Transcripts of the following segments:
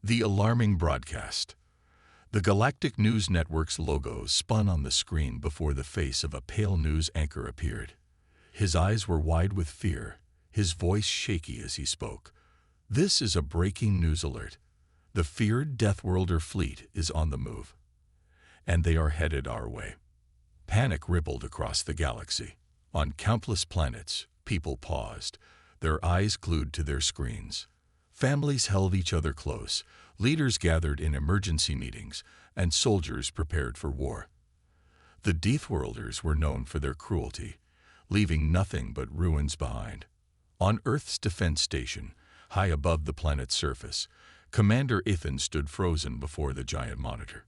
The alarming broadcast. The Galactic News Network's logo spun on the screen before the face of a pale news anchor appeared. His eyes were wide with fear, his voice shaky as he spoke. This is a breaking news alert. The feared Deathworlder fleet is on the move, and they are headed our way. Panic rippled across the galaxy. On countless planets, people paused, their eyes glued to their screens. Families held each other close, leaders gathered in emergency meetings, and soldiers prepared for war. The Deathworlders were known for their cruelty, leaving nothing but ruins behind. On Earth's defense station, high above the planet's surface, Commander Ethan stood frozen before the giant monitor.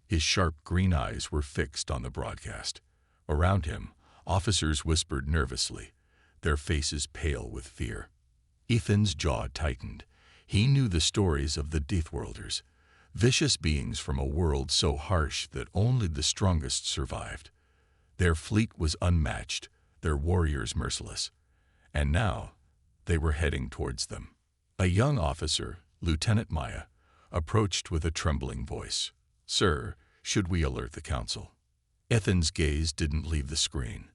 His sharp green eyes were fixed on the broadcast. Around him, officers whispered nervously, their faces pale with fear. Ethan's jaw tightened. He knew the stories of the Deathworlders, vicious beings from a world so harsh that only the strongest survived. Their fleet was unmatched, their warriors merciless. And now, they were heading towards them. A young officer, Lieutenant Maya, approached with a trembling voice. "Sir, should we alert the council?" Ethan's gaze didn't leave the screen.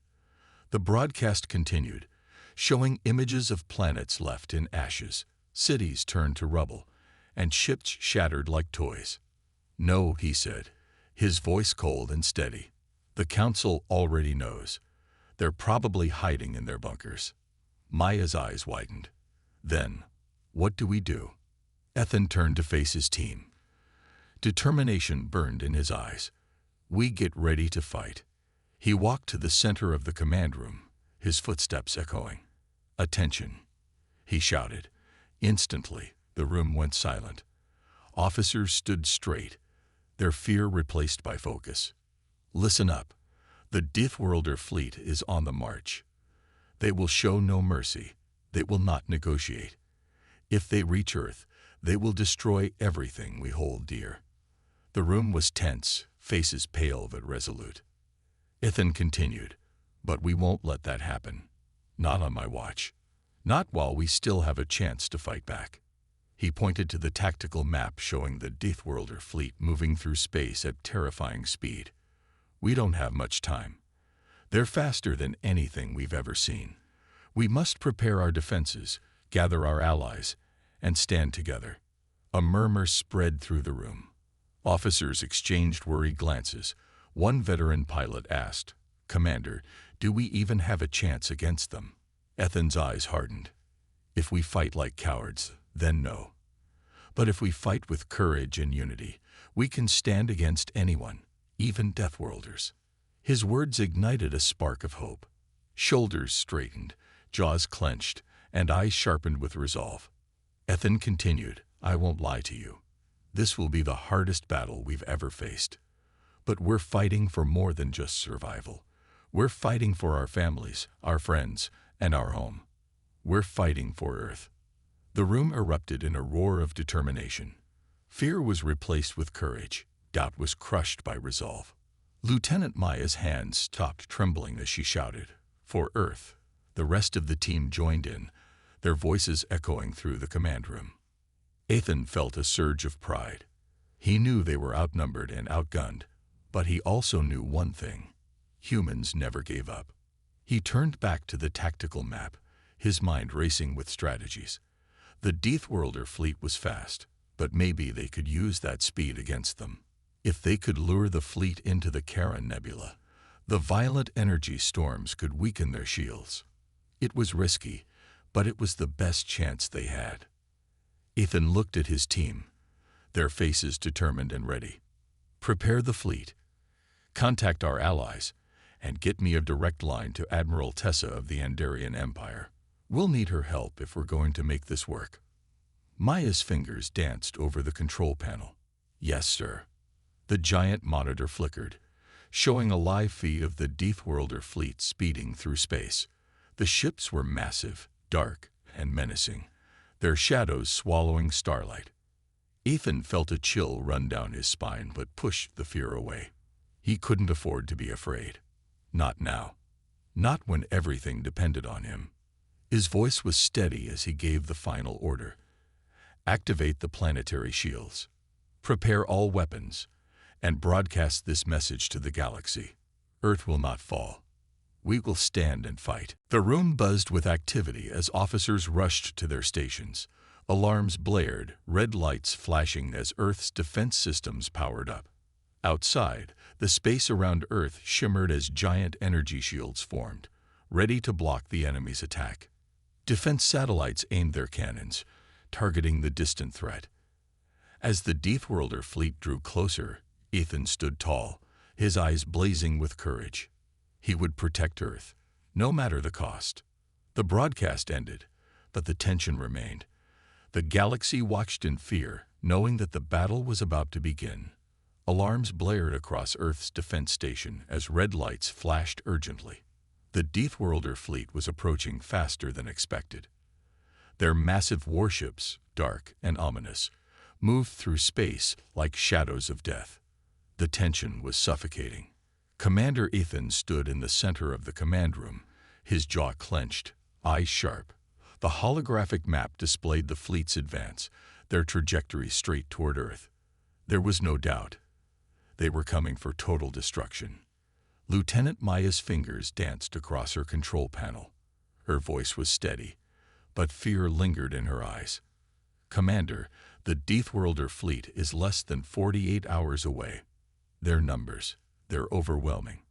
The broadcast continued, showing images of planets left in ashes, cities turned to rubble, and ships shattered like toys. "No," he said, his voice cold and steady. "The council already knows. They're probably hiding in their bunkers." Maya's eyes widened. "Then, what do we do?" Ethan turned to face his team. Determination burned in his eyes. "We get ready to fight." He walked to the center of the command room, his footsteps echoing. "Attention," he shouted. Instantly, the room went silent. Officers stood straight, their fear replaced by focus. "Listen up. The Deathworlder fleet is on the march. They will show no mercy. They will not negotiate. If they reach Earth, they will destroy everything we hold dear." The room was tense, faces pale but resolute. Ethan continued, "But we won't let that happen. Not on my watch. Not while we still have a chance to fight back." He pointed to the tactical map showing the Deathworlder fleet moving through space at terrifying speed. "We don't have much time. They're faster than anything we've ever seen. We must prepare our defenses, gather our allies, and stand together." A murmur spread through the room. Officers exchanged worried glances. One veteran pilot asked, "Commander, do we even have a chance against them?" Ethan's eyes hardened. "If we fight like cowards, then no. But if we fight with courage and unity, we can stand against anyone, even Deathworlders." His words ignited a spark of hope. Shoulders straightened, jaws clenched, and eyes sharpened with resolve. Ethan continued, "I won't lie to you. This will be the hardest battle we've ever faced. But we're fighting for more than just survival. We're fighting for our families, our friends, and our home. We're fighting for Earth." The room erupted in a roar of determination. Fear was replaced with courage. Doubt was crushed by resolve. Lieutenant Maya's hands stopped trembling as she shouted, "For Earth." The rest of the team joined in, their voices echoing through the command room. Ethan felt a surge of pride. He knew they were outnumbered and outgunned, but he also knew one thing: humans never gave up. He turned back to the tactical map, his mind racing with strategies. The Deathworlder fleet was fast, but maybe they could use that speed against them. If they could lure the fleet into the Charon Nebula, the violent energy storms could weaken their shields. It was risky, but it was the best chance they had. Ethan looked at his team, their faces determined and ready. "Prepare the fleet. Contact our allies, and get me a direct line to Admiral Tessa of the Andarian Empire. We'll need her help if we're going to make this work." Maya's fingers danced over the control panel. "Yes, sir." The giant monitor flickered, showing a live feed of the Deathworlder fleet speeding through space. The ships were massive, dark, and menacing, their shadows swallowing starlight. Ethan felt a chill run down his spine but pushed the fear away. He couldn't afford to be afraid. Not now. Not when everything depended on him. His voice was steady as he gave the final order. Activate the planetary shields. Prepare all weapons, and broadcast this message to the galaxy. Earth will not fall. We will stand and fight." The room buzzed with activity as officers rushed to their stations. Alarms blared, red lights flashing as Earth's defense systems powered up. Outside, the space around Earth shimmered as giant energy shields formed, ready to block the enemy's attack. Defense satellites aimed their cannons, targeting the distant threat. As the Deathworlder fleet drew closer, Ethan stood tall, his eyes blazing with courage. He would protect Earth, no matter the cost. The broadcast ended, but the tension remained. The galaxy watched in fear, knowing that the battle was about to begin. Alarms blared across Earth's defense station as red lights flashed urgently. The Deathworlder fleet was approaching faster than expected. Their massive warships, dark and ominous, moved through space like shadows of death. The tension was suffocating. Commander Ethan stood in the center of the command room, his jaw clenched, eyes sharp. The holographic map displayed the fleet's advance, their trajectory straight toward Earth. There was no doubt. They were coming for total destruction. Lieutenant Maya's fingers danced across her control panel. Her voice was steady, but fear lingered in her eyes. "Commander, the Deathworlder fleet is less than 48 hours away. Their numbers, they're overwhelming.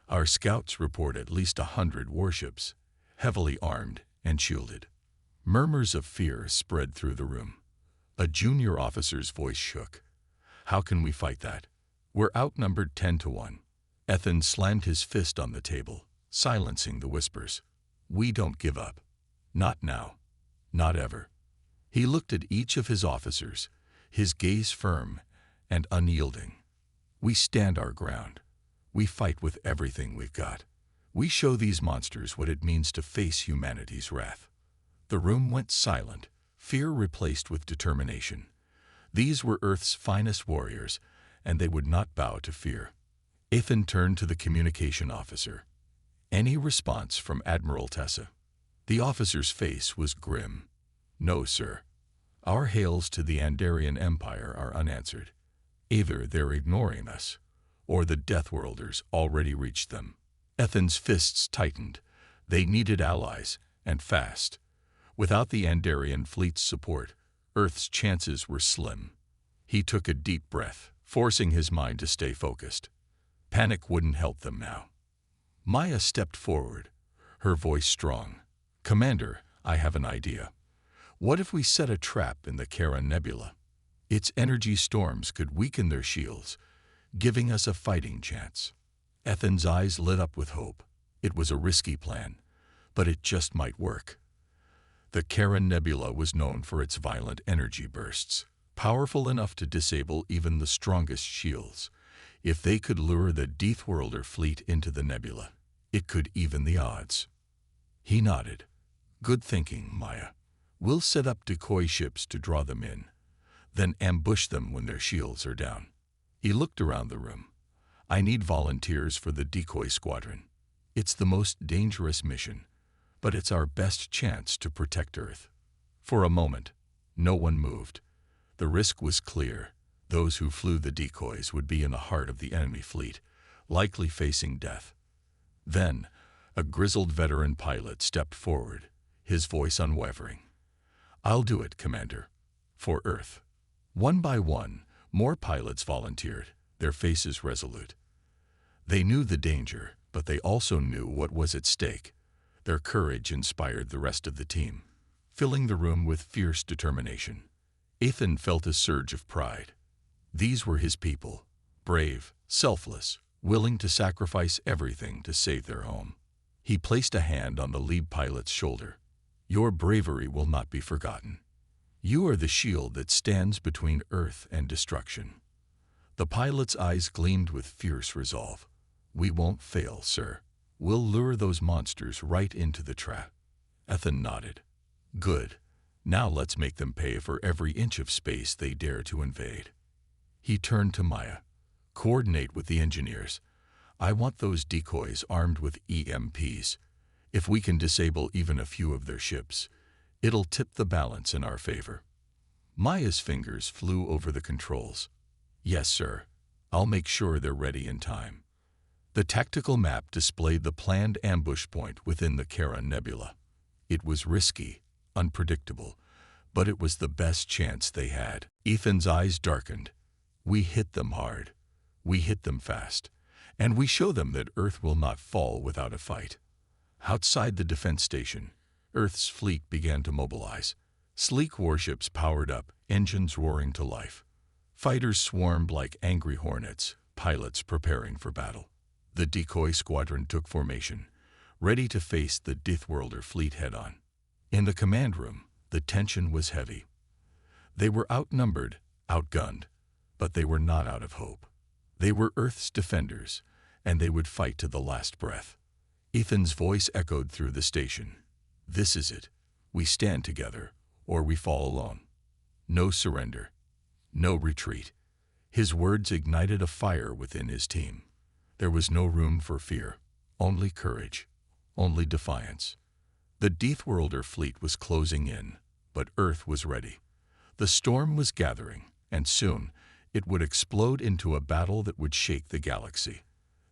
Our scouts report at least 100 warships, heavily armed and shielded." Murmurs of fear spread through the room. A junior officer's voice shook. "How can we fight that? We're outnumbered 10-1. Ethan slammed his fist on the table, silencing the whispers. "We don't give up. Not now. Not ever." He looked at each of his officers, his gaze firm and unyielding. "We stand our ground. We fight with everything we've got. We show these monsters what it means to face humanity's wrath." The room went silent, fear replaced with determination. These were Earth's finest warriors, and they would not bow to fear. Ethan turned to the communication officer. "Any response from Admiral Tessa?" The officer's face was grim. "No, sir. Our hails to the Andarian Empire are unanswered. Either they're ignoring us, or the Deathworlders already reached them." Ethan's fists tightened. They needed allies, and fast. Without the Andarian fleet's support, Earth's chances were slim. He took a deep breath, forcing his mind to stay focused. Panic wouldn't help them now. Maya stepped forward, her voice strong. "Commander, I have an idea. What if we set a trap in the Charon Nebula? Its energy storms could weaken their shields, giving us a fighting chance." Ethan's eyes lit up with hope. It was a risky plan, but it just might work. The Charon Nebula was known for its violent energy bursts, powerful enough to disable even the strongest shields. If they could lure the Deathworlder fleet into the nebula, it could even the odds. He nodded. "Good thinking, Maya. We'll set up decoy ships to draw them in, then ambush them when their shields are down." He looked around the room. "I need volunteers for the decoy squadron. It's the most dangerous mission, but it's our best chance to protect Earth." For a moment, no one moved. The risk was clear. Those who flew the decoys would be in the heart of the enemy fleet, likely facing death. Then, a grizzled veteran pilot stepped forward, his voice unwavering. "I'll do it, Commander. For Earth." One by one, more pilots volunteered, their faces resolute. They knew the danger, but they also knew what was at stake. Their courage inspired the rest of the team, filling the room with fierce determination. Ethan felt a surge of pride. These were his people, brave, selfless, willing to sacrifice everything to save their home. He placed a hand on the lead pilot's shoulder. "Your bravery will not be forgotten. You are the shield that stands between Earth and destruction." The pilot's eyes gleamed with fierce resolve. "We won't fail, sir. We'll lure those monsters right into the trap." Ethan nodded. "Good. Now let's make them pay for every inch of space they dare to invade." He turned to Maya. "Coordinate with the engineers. I want those decoys armed with EMPs. If we can disable even a few of their ships, it'll tip the balance in our favor." Maya's fingers flew over the controls. Yes, sir. I'll make sure they're ready in time. The tactical map displayed the planned ambush point within the Charon Nebula. It was risky, unpredictable, but it was the best chance they had. Ethan's eyes darkened. We hit them hard. We hit them fast. And we show them that Earth will not fall without a fight. Outside the defense station, Earth's fleet began to mobilize. Sleek warships powered up, engines roaring to life. Fighters swarmed like angry hornets, pilots preparing for battle. The decoy squadron took formation, ready to face the Deathworlder fleet head-on. In the command room, the tension was heavy. They were outnumbered, outgunned, but they were not out of hope. They were Earth's defenders, and they would fight to the last breath. Ethan's voice echoed through the station. This is it. We stand together, or we fall alone. No surrender. No retreat. His words ignited a fire within his team. There was no room for fear, only courage, only defiance. The Deathworlder fleet was closing in, but Earth was ready. The storm was gathering, and soon it would explode into a battle that would shake the galaxy.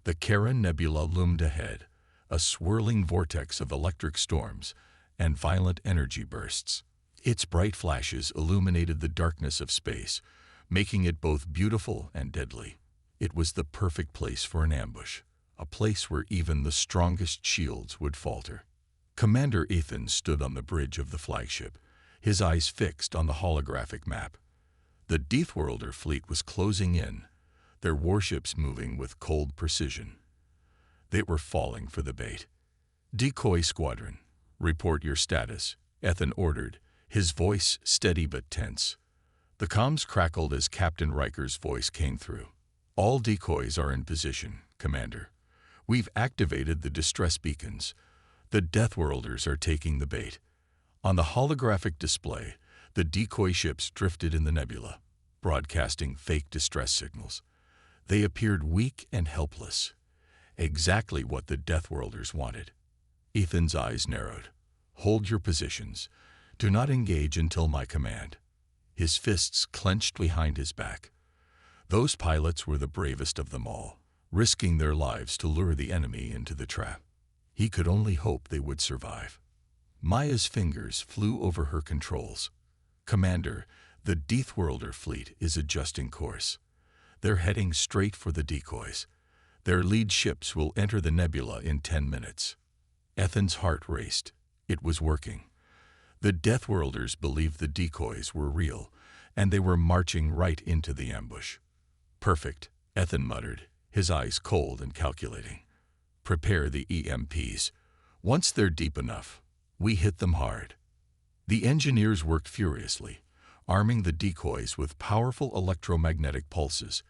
The Charon Nebula loomed ahead, a swirling vortex of electric storms and violent energy bursts. Its bright flashes illuminated the darkness of space, making it both beautiful and deadly. It was the perfect place for an ambush, a place where even the strongest shields would falter. Commander Ethan stood on the bridge of the flagship, his eyes fixed on the holographic map. The Deathworlder fleet was closing in, their warships moving with cold precision. They were falling for the bait. Decoy squadron, report your status, Ethan ordered, his voice steady but tense. The comms crackled as Captain Riker's voice came through. All decoys are in position, Commander. We've activated the distress beacons. The Deathworlders are taking the bait. On the holographic display, the decoy ships drifted in the nebula, broadcasting fake distress signals. They appeared weak and helpless. Exactly what the Deathworlders wanted. Ethan's eyes narrowed. Hold your positions. Do not engage until my command. His fists clenched behind his back. Those pilots were the bravest of them all, risking their lives to lure the enemy into the trap. He could only hope they would survive. Maya's fingers flew over her controls. Commander, the Deathworlder fleet is adjusting course. They're heading straight for the decoys. Their lead ships will enter the nebula in 10 minutes. Ethan's heart raced. It was working. The Deathworlders believed the decoys were real, and they were marching right into the ambush. Perfect, Ethan muttered, his eyes cold and calculating. Prepare the EMPs. Once they're deep enough, we hit them hard. The engineers worked furiously, arming the decoys with powerful electromagnetic pulses.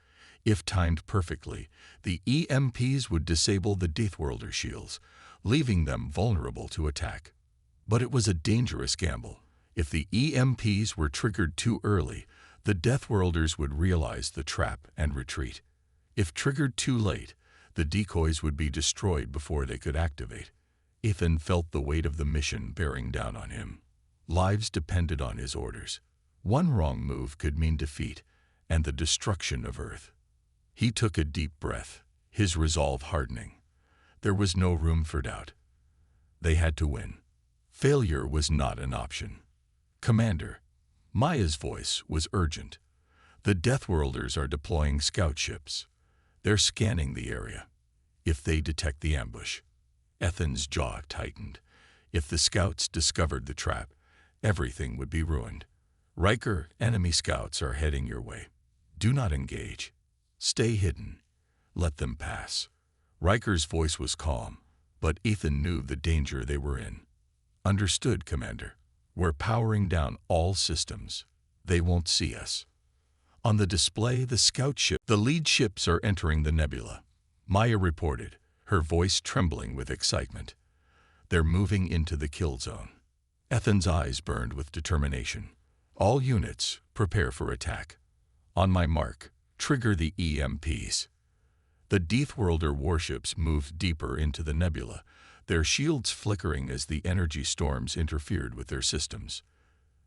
If timed perfectly, the EMPs would disable the Deathworlder shields, leaving them vulnerable to attack. But it was a dangerous gamble. If the EMPs were triggered too early, the Deathworlders would realize the trap and retreat. If triggered too late, the decoys would be destroyed before they could activate. Ethan felt the weight of the mission bearing down on him. Lives depended on his orders. One wrong move could mean defeat and the destruction of Earth. He took a deep breath, his resolve hardening. There was no room for doubt. They had to win. Failure was not an option. Commander, Maya's voice was urgent. The Deathworlders are deploying scout ships. They're scanning the area. If they detect the ambush, Ethan's jaw tightened. If the scouts discovered the trap, everything would be ruined. Riker, enemy scouts are heading your way. Do not engage. Stay hidden. Let them pass. Riker's voice was calm, but Ethan knew the danger they were in. Understood, Commander. We're powering down all systems. They won't see us. On the display, the lead ships are entering the nebula. Maya reported, her voice trembling with excitement. They're moving into the kill zone. Ethan's eyes burned with determination. All units, prepare for attack. On my mark, trigger the EMPs. The Deathworlder warships moved deeper into the nebula, their shields flickering as the energy storms interfered with their systems.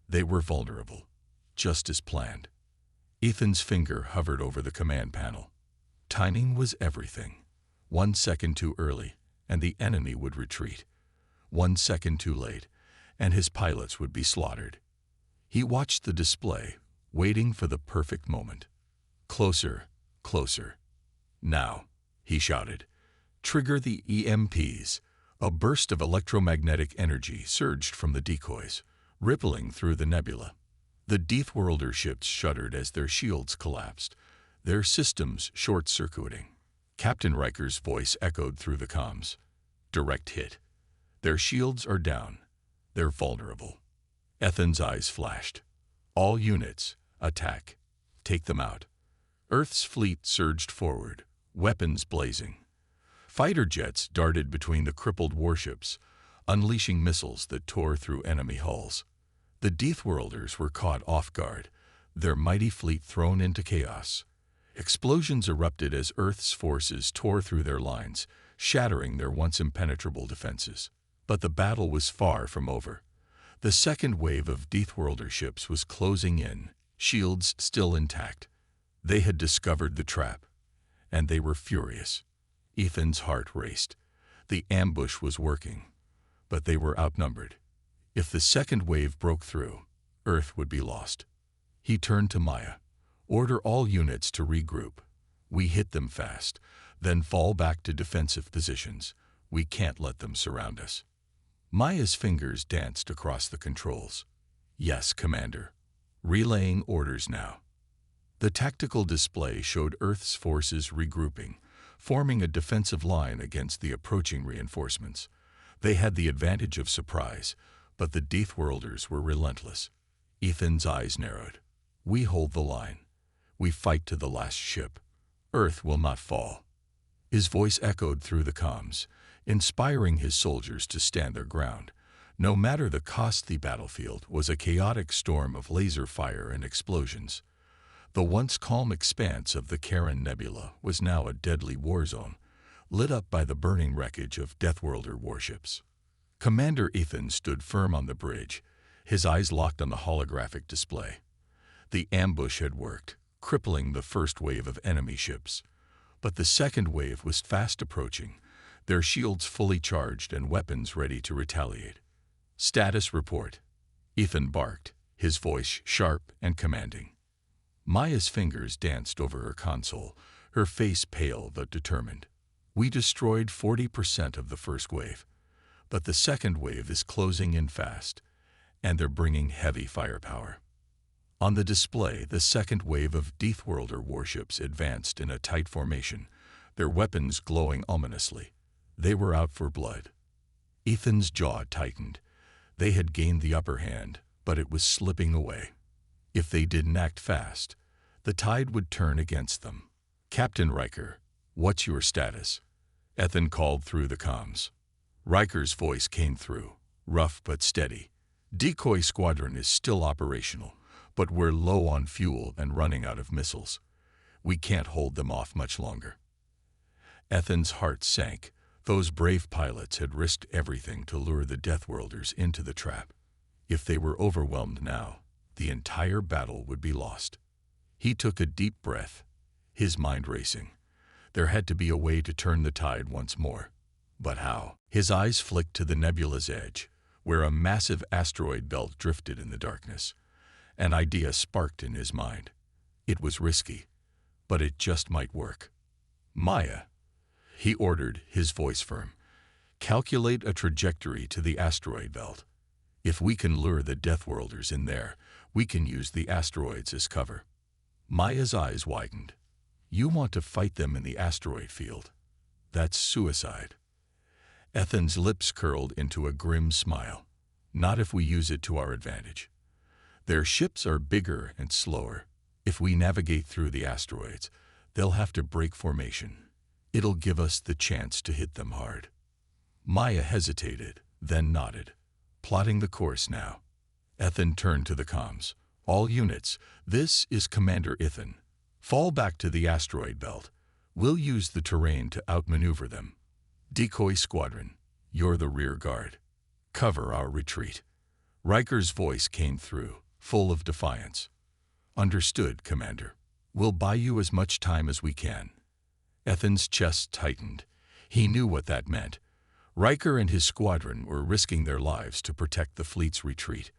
They were vulnerable. just as planned. Ethan's finger hovered over the command panel. Timing was everything. 1 second too early, and the enemy would retreat. 1 second too late, and his pilots would be slaughtered. He watched the display, waiting for the perfect moment. Closer, closer. Now, he shouted. Trigger the EMPs. A burst of electromagnetic energy surged from the decoys, rippling through the nebula. The Deathworlder ships shuddered as their shields collapsed, their systems short-circuiting. Captain Riker's voice echoed through the comms. Direct hit. Their shields are down. They're vulnerable. Ethan's eyes flashed. All units, attack. Take them out. Earth's fleet surged forward, weapons blazing. Fighter jets darted between the crippled warships, unleashing missiles that tore through enemy hulls. The Deathworlders were caught off guard, their mighty fleet thrown into chaos. Explosions erupted as Earth's forces tore through their lines, shattering their once impenetrable defenses. But the battle was far from over. The second wave of Deathworlder ships was closing in, shields still intact. They had discovered the trap, and they were furious. Ethan's heart raced. The ambush was working, but they were outnumbered. If the second wave broke through, Earth would be lost. He turned to Maya. Order all units to regroup. We hit them fast, then fall back to defensive positions. We can't let them surround us. Maya's fingers danced across the controls. Yes, Commander. Relaying orders now. The tactical display showed Earth's forces regrouping, forming a defensive line against the approaching reinforcements. They had the advantage of surprise, but the Deathworlders were relentless. Ethan's eyes narrowed. We hold the line. We fight to the last ship. Earth will not fall. His voice echoed through the comms, inspiring his soldiers to stand their ground. No matter the cost, the battlefield was a chaotic storm of laser fire and explosions. The once calm expanse of the Charon Nebula was now a deadly war zone, lit up by the burning wreckage of Deathworlder warships. Commander Ethan stood firm on the bridge, his eyes locked on the holographic display. The ambush had worked, crippling the first wave of enemy ships. But the second wave was fast approaching, their shields fully charged and weapons ready to retaliate. Status report. Ethan barked, his voice sharp and commanding. Maya's fingers danced over her console, her face pale but determined. We destroyed 40% of the first wave, but the second wave is closing in fast, and they're bringing heavy firepower. On the display, the second wave of Deathworlder warships advanced in a tight formation, their weapons glowing ominously. They were out for blood. Ethan's jaw tightened. They had gained the upper hand, but it was slipping away. If they didn't act fast, the tide would turn against them. Captain Riker, what's your status? Ethan called through the comms. Riker's voice came through, rough but steady. Decoy squadron is still operational, but we're low on fuel and running out of missiles. We can't hold them off much longer. Ethan's heart sank. Those brave pilots had risked everything to lure the Deathworlders into the trap. If they were overwhelmed now, the entire battle would be lost. He took a deep breath, his mind racing. There had to be a way to turn the tide once more. But how? His eyes flicked to the nebula's edge, where a massive asteroid belt drifted in the darkness. An idea sparked in his mind. It was risky, but it just might work. Maya, he ordered, his voice firm. Calculate a trajectory to the asteroid belt. If we can lure the Deathworlders in there, we can use the asteroids as cover. Maya's eyes widened. You want to fight them in the asteroid field? That's suicide. Ethan's lips curled into a grim smile. Not if we use it to our advantage. Their ships are bigger and slower. If we navigate through the asteroids, they'll have to break formation. It'll give us the chance to hit them hard. Maya hesitated, then nodded. Plotting the course now. Ethan turned to the comms. All units, this is Commander Ethan. Fall back to the asteroid belt. We'll use the terrain to outmaneuver them. Decoy squadron, you're the rear guard. Cover our retreat. Riker's voice came through, full of defiance. Understood, Commander. We'll buy you as much time as we can. Ethan's chest tightened. He knew what that meant. Riker and his squadron were risking their lives to protect the fleet's retreat.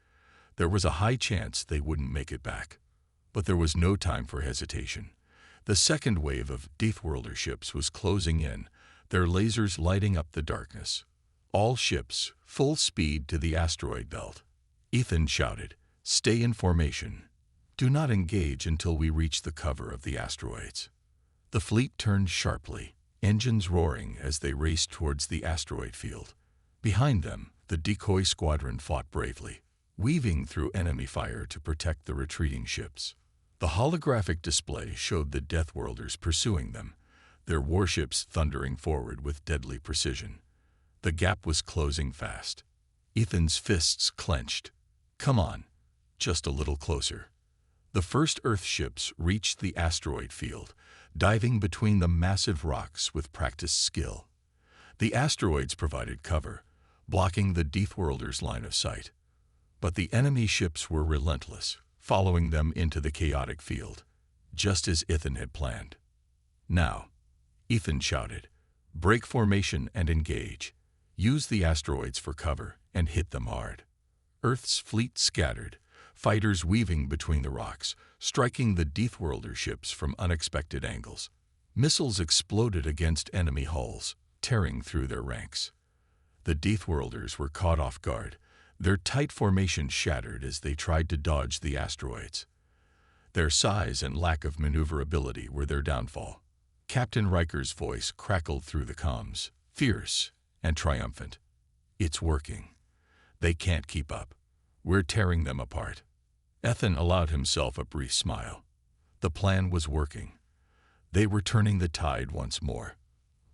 There was a high chance they wouldn't make it back. But there was no time for hesitation. The second wave of Deathworlder ships was closing in, their lasers lighting up the darkness. All ships, full speed to the asteroid belt. Ethan shouted, "Stay in formation. Do not engage until we reach the cover of the asteroids." The fleet turned sharply, engines roaring as they raced towards the asteroid field. Behind them, the decoy squadron fought bravely, weaving through enemy fire to protect the retreating ships. The holographic display showed the Deathworlders pursuing them, their warships thundering forward with deadly precision. The gap was closing fast. Ethan's fists clenched. "Come on, just a little closer." The first Earth ships reached the asteroid field, diving between the massive rocks with practiced skill. The asteroids provided cover, blocking the Deathworlders' line of sight. But the enemy ships were relentless, following them into the chaotic field, just as Ethan had planned. "Now," Ethan shouted, "break formation and engage. Use the asteroids for cover and hit them hard." Earth's fleet scattered, fighters weaving between the rocks, striking the Deathworlder ships from unexpected angles. Missiles exploded against enemy hulls, tearing through their ranks. The Deathworlders were caught off guard, their tight formation shattered as they tried to dodge the asteroids. Their size and lack of maneuverability were their downfall. Captain Riker's voice crackled through the comms, fierce and triumphant. "It's working. They can't keep up. We're tearing them apart." Ethan allowed himself a brief smile. The plan was working. They were turning the tide once more.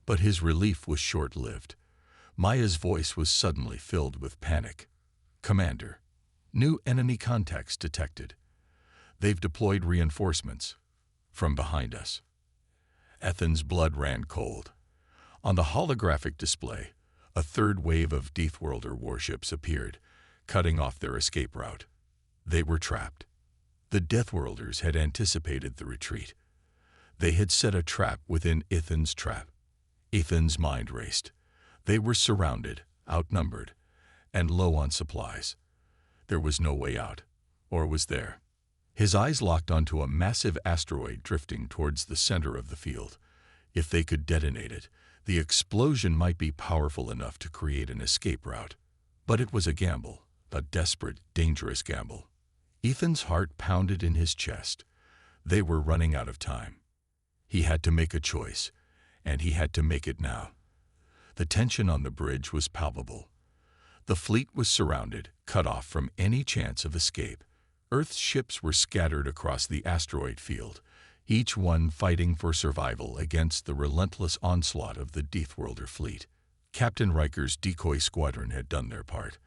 But his relief was short-lived. Maya's voice was suddenly filled with panic. "Commander, new enemy contacts detected. They've deployed reinforcements from behind us." Ethan's blood ran cold. On the holographic display, a third wave of Deathworlder warships appeared, cutting off their escape route. They were trapped. The Deathworlders had anticipated the retreat. They had set a trap within Ethan's trap. Ethan's mind raced. They were surrounded, outnumbered, and low on supplies. There was no way out, or was there? His eyes locked onto a massive asteroid drifting towards the center of the field. If they could detonate it, the explosion might be powerful enough to create an escape route. But it was a gamble, a desperate, dangerous gamble. Ethan's heart pounded in his chest. They were running out of time. He had to make a choice, and he had to make it now. The tension on the bridge was palpable. The fleet was surrounded, cut off from any chance of escape. Earth's ships were scattered across the asteroid field, each one fighting for survival against the relentless onslaught of the Deathworlder fleet. Captain Riker's decoy squadron had done their part,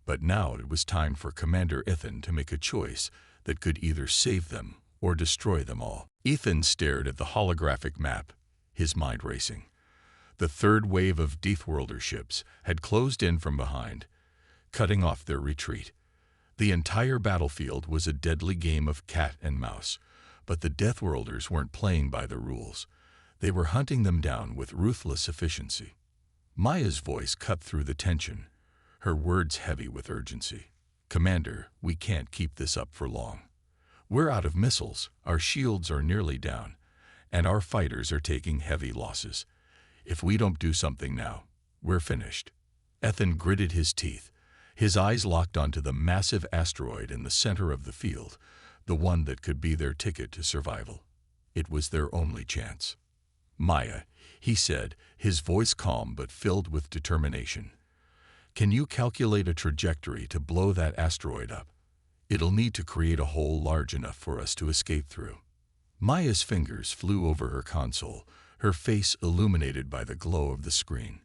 but now it was time for Commander Ethan to make a choice that could either save them or destroy them all. Ethan stared at the holographic map, his mind racing. The third wave of Deathworlder ships had closed in from behind, cutting off their retreat. The entire battlefield was a deadly game of cat and mouse, but the Deathworlders weren't playing by the rules. They were hunting them down with ruthless efficiency. Maya's voice cut through the tension, her words heavy with urgency. "Commander, we can't keep this up for long. We're out of missiles, our shields are nearly down, and our fighters are taking heavy losses. If we don't do something now, we're finished." Ethan gritted his teeth, his eyes locked onto the massive asteroid in the center of the field, the one that could be their ticket to survival. It was their only chance. "Maya," he said, his voice calm but filled with determination. "Can you calculate a trajectory to blow that asteroid up? It'll need to create a hole large enough for us to escape through." Maya's fingers flew over her console, her face illuminated by the glow of the screen.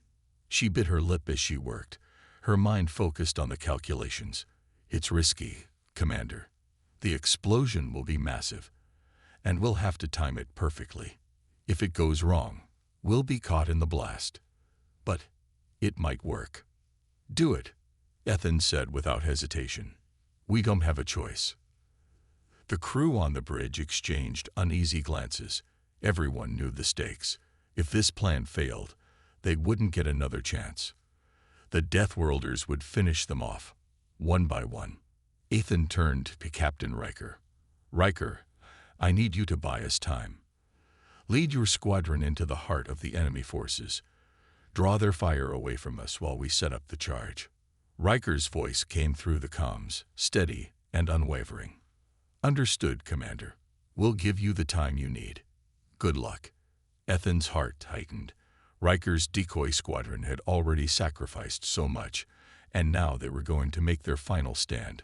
She bit her lip as she worked, her mind focused on the calculations. "It's risky, Commander. The explosion will be massive, and we'll have to time it perfectly. If it goes wrong, we'll be caught in the blast. But it might work." "Do it," Ethan said without hesitation. "We don't have a choice." The crew on the bridge exchanged uneasy glances. Everyone knew the stakes. If this plan failed, they wouldn't get another chance. The Deathworlders would finish them off, one by one. Ethan turned to Captain Riker. "Riker, I need you to buy us time. Lead your squadron into the heart of the enemy forces. Draw their fire away from us while we set up the charge." Riker's voice came through the comms, steady and unwavering. "Understood, Commander. We'll give you the time you need. Good luck." Ethan's heart tightened. Riker's decoy squadron had already sacrificed so much, and now they were going to make their final stand.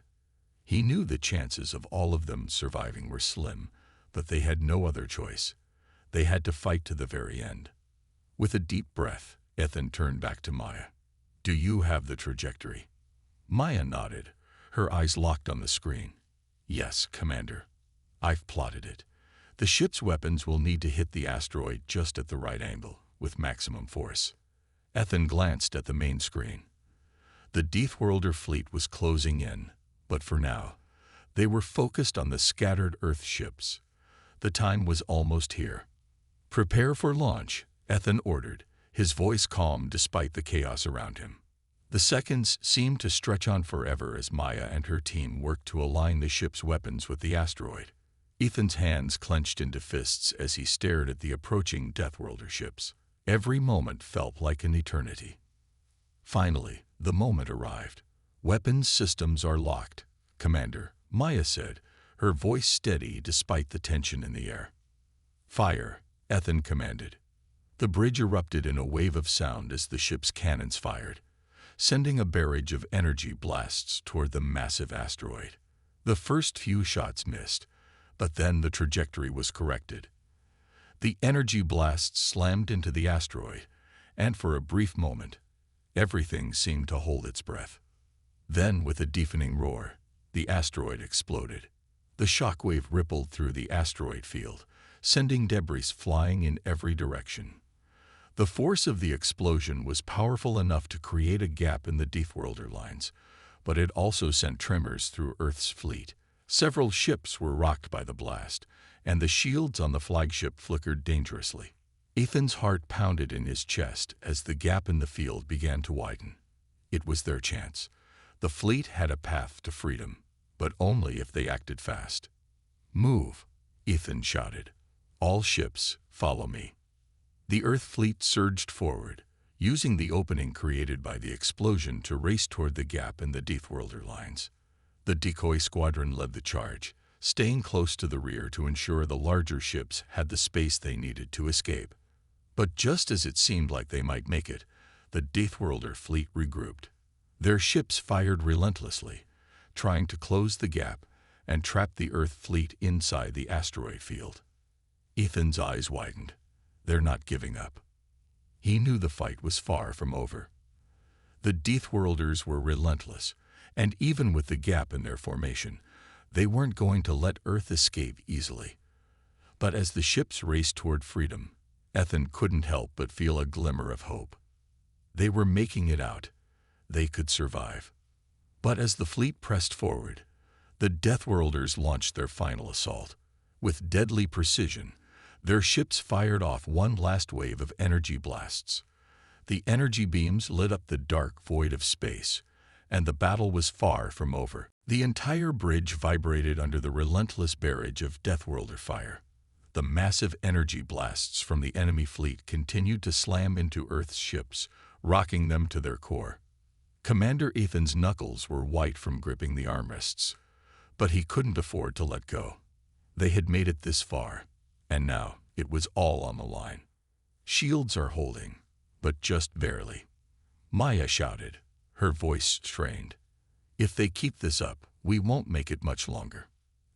He knew the chances of all of them surviving were slim, but they had no other choice. They had to fight to the very end. With a deep breath, Ethan turned back to Maya. "Do you have the trajectory?" Maya nodded, her eyes locked on the screen. "Yes, Commander. I've plotted it. The ship's weapons will need to hit the asteroid just at the right angle, with maximum force." Ethan glanced at the main screen. The Deathworlder fleet was closing in, but for now, they were focused on the scattered Earth ships. The time was almost here. "Prepare for launch," Ethan ordered, his voice calm despite the chaos around him. The seconds seemed to stretch on forever as Maya and her team worked to align the ship's weapons with the asteroid. Ethan's hands clenched into fists as he stared at the approaching Deathworlder ships. Every moment felt like an eternity. Finally, the moment arrived. "Weapons systems are locked, Commander," Maya said, her voice steady despite the tension in the air. "Fire," Ethan commanded. The bridge erupted in a wave of sound as the ship's cannons fired, sending a barrage of energy blasts toward the massive asteroid. The first few shots missed, but then the trajectory was corrected. The energy blasts slammed into the asteroid, and for a brief moment, everything seemed to hold its breath. Then, with a deafening roar, the asteroid exploded. The shockwave rippled through the asteroid field, sending debris flying in every direction. The force of the explosion was powerful enough to create a gap in the Deathworlder lines, but it also sent tremors through Earth's fleet. Several ships were rocked by the blast, and the shields on the flagship flickered dangerously. Ethan's heart pounded in his chest as the gap in the field began to widen. It was their chance. The fleet had a path to freedom, but only if they acted fast. "Move," Ethan shouted. "All ships, follow me." The Earth fleet surged forward, using the opening created by the explosion to race toward the gap in the Deathworlder lines. The decoy squadron led the charge, staying close to the rear to ensure the larger ships had the space they needed to escape. But just as it seemed like they might make it, the Deathworlder fleet regrouped. Their ships fired relentlessly, trying to close the gap and trap the Earth fleet inside the asteroid field. Ethan's eyes widened. They're not giving up. He knew the fight was far from over. The Deathworlders were relentless, and even with the gap in their formation, they weren't going to let Earth escape easily. But as the ships raced toward freedom, Ethan couldn't help but feel a glimmer of hope. They were making it out. They could survive. But as the fleet pressed forward, the Deathworlders launched their final assault. With deadly precision, their ships fired off one last wave of energy blasts. The energy beams lit up the dark void of space, and the battle was far from over. The entire bridge vibrated under the relentless barrage of Deathworlder fire. The massive energy blasts from the enemy fleet continued to slam into Earth's ships, rocking them to their core. Commander Ethan's knuckles were white from gripping the armrests, but he couldn't afford to let go. They had made it this far, and now it was all on the line. "Shields are holding, but just barely," Maya shouted, her voice strained. "If they keep this up, we won't make it much longer."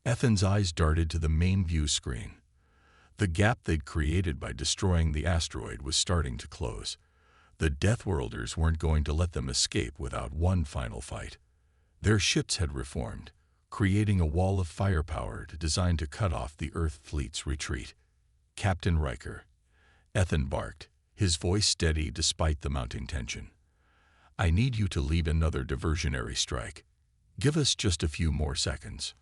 Ethan's eyes darted to the main view screen. The gap they'd created by destroying the asteroid was starting to close. The Deathworlders weren't going to let them escape without one final fight. Their ships had reformed, creating a wall of firepower designed to cut off the Earth fleet's retreat. "Captain Riker," Ethan barked, his voice steady despite the mounting tension. "I need you to lead another diversionary strike. Give us just a few more seconds."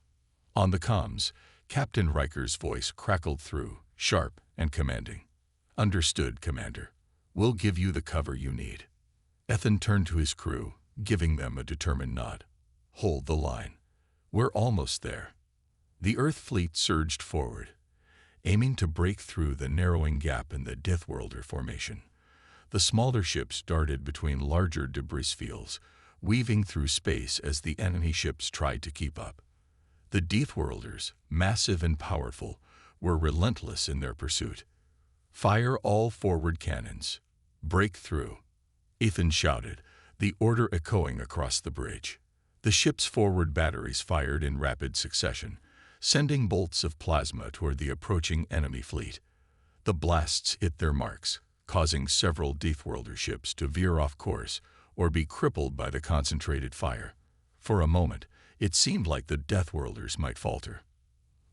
On the comms, Captain Riker's voice crackled through, sharp and commanding. "Understood, Commander. We'll give you the cover you need." Ethan turned to his crew, giving them a determined nod. "Hold the line. We're almost there." The Earth fleet surged forward, aiming to break through the narrowing gap in the Deathworlder formation. The smaller ships darted between larger debris fields, weaving through space as the enemy ships tried to keep up. The Deathworlders, massive and powerful, were relentless in their pursuit. "Fire all forward cannons. Break through," Ethan shouted, the order echoing across the bridge. The ship's forward batteries fired in rapid succession, sending bolts of plasma toward the approaching enemy fleet. The blasts hit their marks, causing several Deathworlder ships to veer off course or be crippled by the concentrated fire. For a moment, it seemed like the Deathworlders might falter.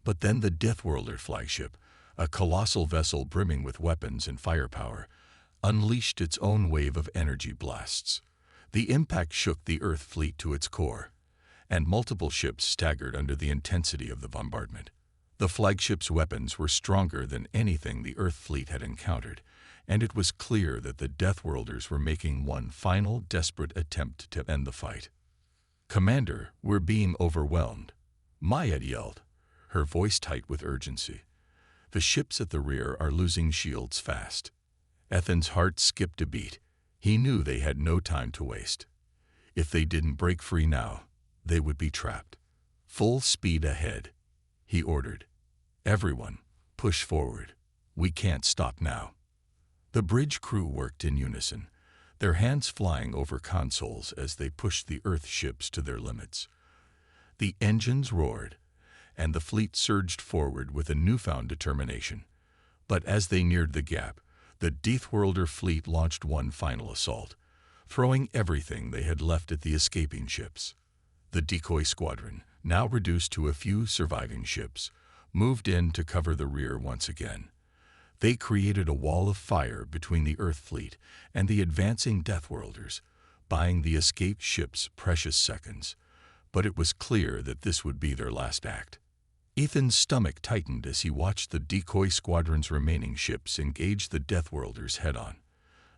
But then the Deathworlder flagship, a colossal vessel brimming with weapons and firepower, unleashed its own wave of energy blasts. The impact shook the Earth fleet to its core, and multiple ships staggered under the intensity of the bombardment. The flagship's weapons were stronger than anything the Earth fleet had encountered, and it was clear that the Deathworlders were making one final desperate attempt to end the fight. "Commander, we're being overwhelmed," Maya yelled, her voice tight with urgency. "The ships at the rear are losing shields fast." Ethan's heart skipped a beat. He knew they had no time to waste. If they didn't break free now, they would be trapped. "Full speed ahead," he ordered. "Everyone, push forward. We can't stop now." The bridge crew worked in unison, their hands flying over consoles as they pushed the Earth ships to their limits. The engines roared, and the fleet surged forward with a newfound determination. But as they neared the gap, the Deathworlder fleet launched one final assault, throwing everything they had left at the escaping ships. The decoy squadron, now reduced to a few surviving ships, moved in to cover the rear once again. They created a wall of fire between the Earth fleet and the advancing Deathworlders, buying the escaped ships precious seconds. But it was clear that this would be their last act. Ethan's stomach tightened as he watched the decoy squadron's remaining ships engage the Deathworlders head-on.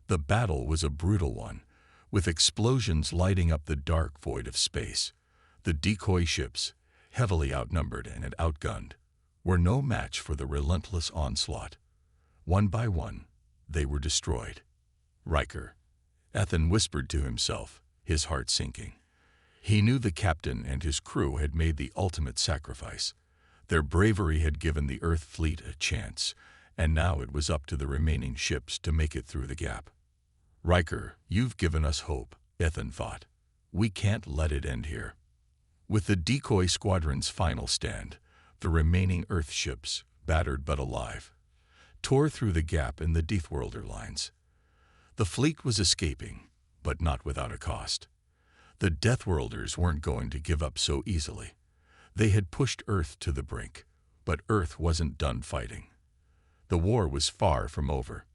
The battle was a brutal one, with explosions lighting up the dark void of space. The decoy ships, heavily outnumbered and outgunned, were no match for the relentless onslaught. One by one, they were destroyed. "Riker," Ethan whispered to himself, his heart sinking. He knew the captain and his crew had made the ultimate sacrifice. Their bravery had given the Earth fleet a chance, and now it was up to the remaining ships to make it through the gap. "Riker, you've given us hope," Ethan thought. "We can't let it end here." With the decoy squadron's final stand, the remaining Earth ships, battered but alive, tore through the gap in the Deathworlder lines. The fleet was escaping, but not without a cost. The Deathworlders weren't going to give up so easily. They had pushed Earth to the brink, but Earth wasn't done fighting. The war was far from over.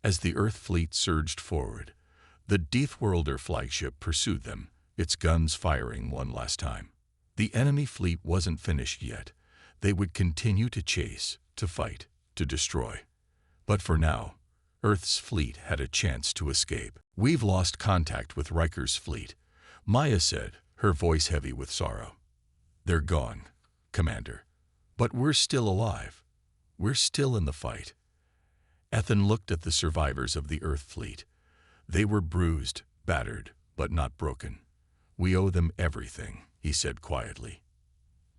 As the Earth fleet surged forward, the Deathworlder flagship pursued them, its guns firing one last time. The enemy fleet wasn't finished yet. They would continue to chase, to fight, to destroy. But for now, Earth's fleet had a chance to escape. "We've lost contact with Riker's fleet," Maya said, her voice heavy with sorrow. "They're gone, Commander. But we're still alive. We're still in the fight." Ethan looked at the survivors of the Earth fleet. They were bruised, battered, but not broken. "We owe them everything," he said quietly.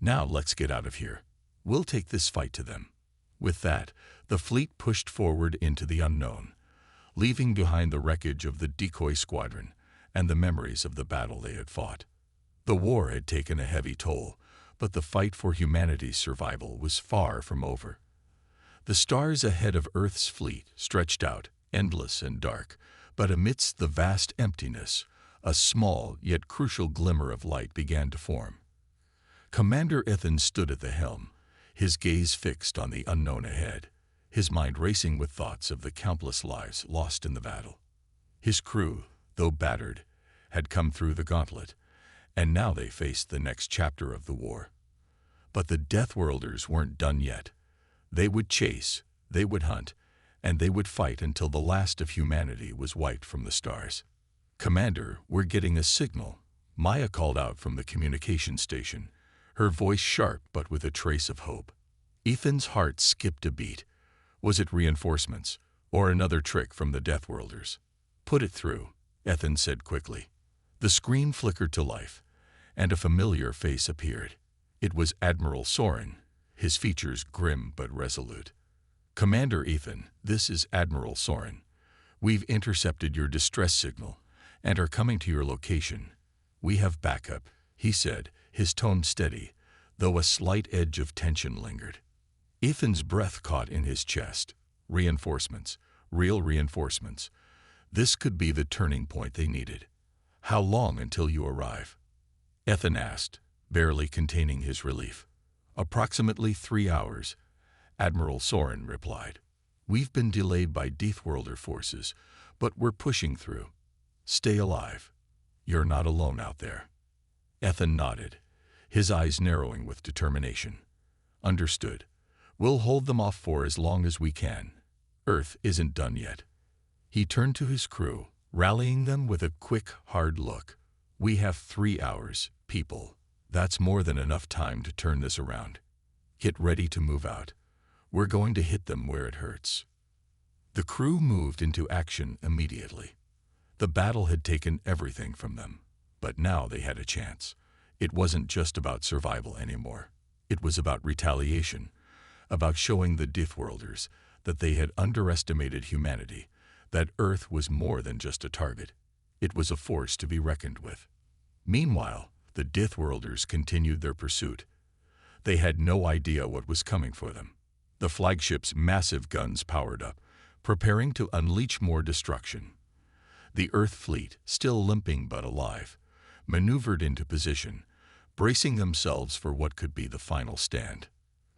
"Now let's get out of here. We'll take this fight to them." With that, the fleet pushed forward into the unknown, leaving behind the wreckage of the decoy squadron and the memories of the battle they had fought. The war had taken a heavy toll, but the fight for humanity's survival was far from over. The stars ahead of Earth's fleet stretched out, endless and dark, but amidst the vast emptiness, a small yet crucial glimmer of light began to form. Commander Ethan stood at the helm, his gaze fixed on the unknown ahead, his mind racing with thoughts of the countless lives lost in the battle. His crew, though battered, had come through the gauntlet, and now they faced the next chapter of the war. But the Deathworlders weren't done yet. They would chase, they would hunt, and they would fight until the last of humanity was wiped from the stars. "Commander, we're getting a signal," Maya called out from the communication station, her voice sharp but with a trace of hope. Ethan's heart skipped a beat. Was it reinforcements, or another trick from the Deathworlders? "Put it through," Ethan said quickly. The screen flickered to life, and a familiar face appeared. It was Admiral Soren, his features grim but resolute. "Commander Ethan, this is Admiral Soren. We've intercepted your distress signal and are coming to your location. We have backup," he said, his tone steady, though a slight edge of tension lingered. Ethan's breath caught in his chest. Reinforcements, real reinforcements. This could be the turning point they needed. "How long until you arrive?" Ethan asked, barely containing his relief. "Approximately 3 hours," Admiral Soren replied. "We've been delayed by Deathworlder forces, but we're pushing through. Stay alive. You're not alone out there." Ethan nodded, his eyes narrowing with determination. "Understood. We'll hold them off for as long as we can. Earth isn't done yet." He turned to his crew, rallying them with a quick, hard look. "We have 3 hours, people. That's more than enough time to turn this around. Get ready to move out. We're going to hit them where it hurts." The crew moved into action immediately. The battle had taken everything from them, but now they had a chance. It wasn't just about survival anymore. It was about retaliation, about showing the Deathworlders that they had underestimated humanity, that Earth was more than just a target. It was a force to be reckoned with. Meanwhile, the Deathworlders continued their pursuit. They had no idea what was coming for them. The flagship's massive guns powered up, preparing to unleash more destruction. The Earth fleet, still limping but alive, maneuvered into position, bracing themselves for what could be the final stand.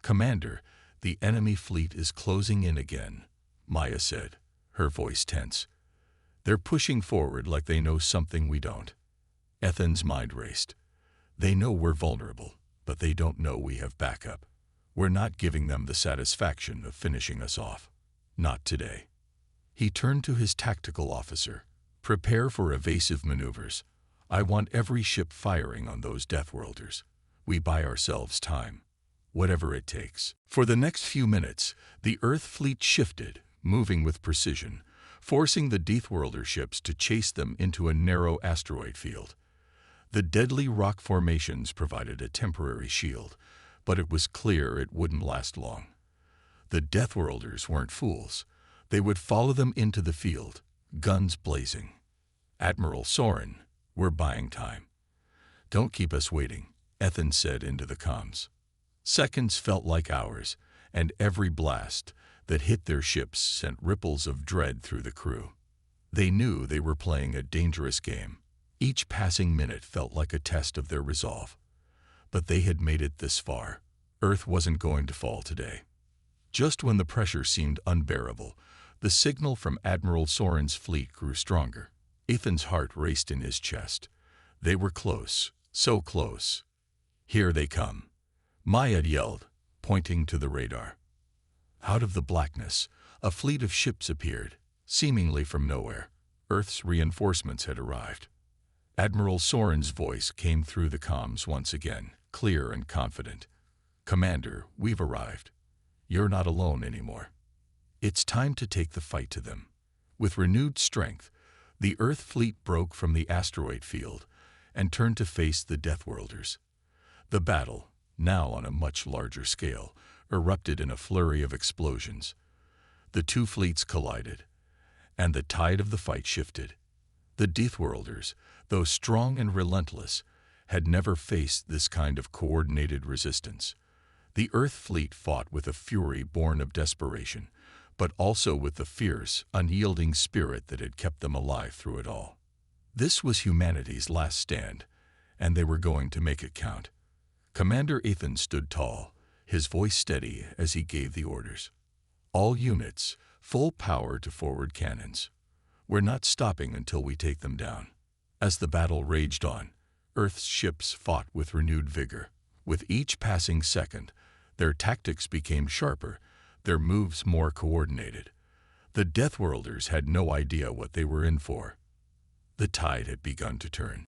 "Commander, the enemy fleet is closing in again," Maya said, her voice tense. "They're pushing forward like they know something we don't." Ethan's mind raced. They know we're vulnerable, but they don't know we have backup. We're not giving them the satisfaction of finishing us off. Not today. He turned to his tactical officer. "Prepare for evasive maneuvers. I want every ship firing on those Deathworlders. We buy ourselves time, whatever it takes." For the next few minutes, the Earth fleet shifted, moving with precision, forcing the Deathworlder ships to chase them into a narrow asteroid field. The deadly rock formations provided a temporary shield, but it was clear it wouldn't last long. The Deathworlders weren't fools. They would follow them into the field, guns blazing. "Admiral Soren, we're buying time." "Don't keep us waiting," Ethan said into the comms. Seconds felt like hours, and every blast that hit their ships sent ripples of dread through the crew. They knew they were playing a dangerous game. Each passing minute felt like a test of their resolve. But they had made it this far. Earth wasn't going to fall today. Just when the pressure seemed unbearable, the signal from Admiral Soren's fleet grew stronger. Ethan's heart raced in his chest. They were close, so close. "Here they come," Maya yelled, pointing to the radar. Out of the blackness, a fleet of ships appeared, seemingly from nowhere. Earth's reinforcements had arrived. Admiral Soren's voice came through the comms once again, clear and confident. "Commander, we've arrived. You're not alone anymore. It's time to take the fight to them." With renewed strength, the Earth fleet broke from the asteroid field and turned to face the Deathworlders. The battle, now on a much larger scale, erupted in a flurry of explosions. The two fleets collided, and the tide of the fight shifted. The Deathworlders, though strong and relentless, had never faced this kind of coordinated resistance. The Earth fleet fought with a fury born of desperation, but also with the fierce, unyielding spirit that had kept them alive through it all. This was humanity's last stand, and they were going to make it count. Commander Ethan stood tall, his voice steady as he gave the orders. "All units, full power to forward cannons. We're not stopping until we take them down." As the battle raged on, Earth's ships fought with renewed vigor. With each passing second, their tactics became sharper, their moves more coordinated. The Deathworlders had no idea what they were in for. The tide had begun to turn.